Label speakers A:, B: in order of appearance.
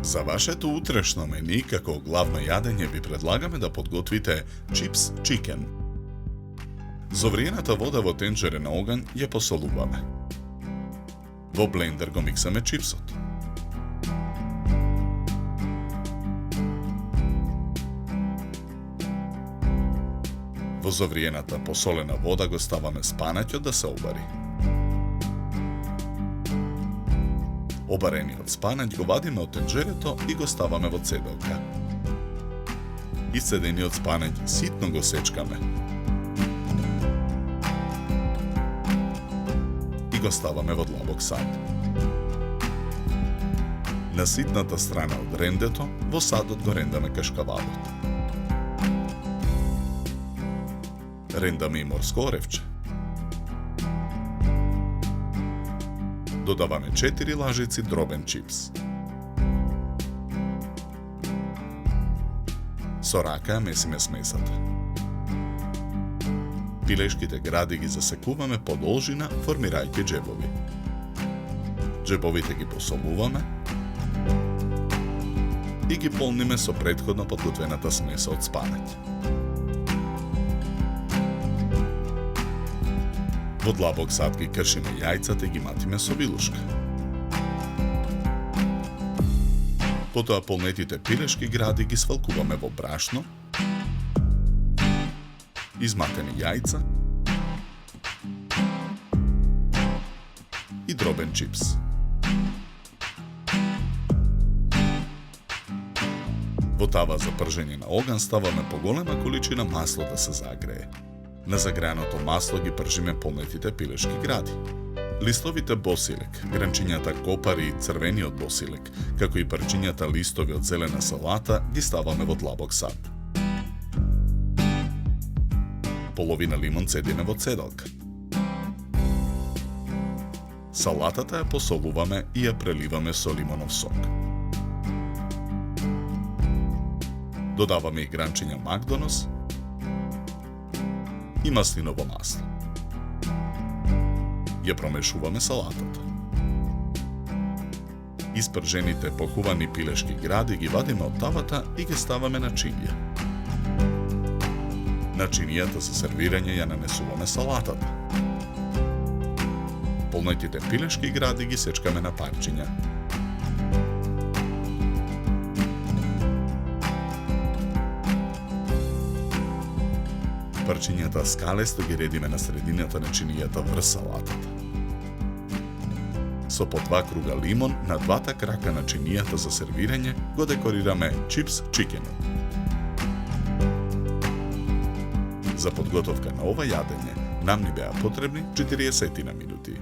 A: Za vašето утрешно мени, како главно јадење, би предлагаме да подготвите чипс чикен. Зовриената вода во тенџере на оган ја посолуваме. Во блендер го миксаме чипсот. Во зовриената посолена вода го ставаме спанаќот да се обари. Обарениот спанаќ го вадиме од тенџерето и го ставаме во цедалка. Исцедениот спанаќ ситно го сечкаме и го ставаме во длабок сад. На ситната страна од рендето, во садот го рендаме кашкавалот. Рендаме и морско оревче. Додаваме 4 лажици дробен чипс. Со рака месиме смесата. Пилешките гради ги засекуваме по должина, формирајќи џебови. Џебовите ги посолуваме и ги полниме со претходно подготвената смеса од спанаќ. Во длабок сад ги кршиме јајцата и ги матиме со вилушка. Потоа полнетите пилешки гради ги свалкуваме во брашно, изматени јајца и дробен чипс. Во тава за пржење на оган ставаме поголема количина масло да се загрее. На загреаното масло ги пржиме полнетите пилешки гради. Листовите босилек, гранчињата копари и црвениот босилек, како и парчињата листови од зелена салата ги ставаме во длабок сад. Половина лимон цедиме во цедалка. Салатата ја посолуваме и ја преливаме со лимонов сок. Додаваме и гранчиња Макдонос и маслиново масло. Ја промешуваме салатата. Испржените похувани пилешки гради ги вадиме од тавата и ги ставаме на чинија. На чинијата за сервирање ја нанесуваме салатата. Полнетите пилешки гради ги сечкаме на парчиња. Парчињата скалесто ги редиме на средината на чинијата врз салатата. Со по 2 круга лимон на 2 крака на чинијата за сервирање го декорираме чипс чикенот. За подготовка на ова јадење нам ни беа потребни 40 минути.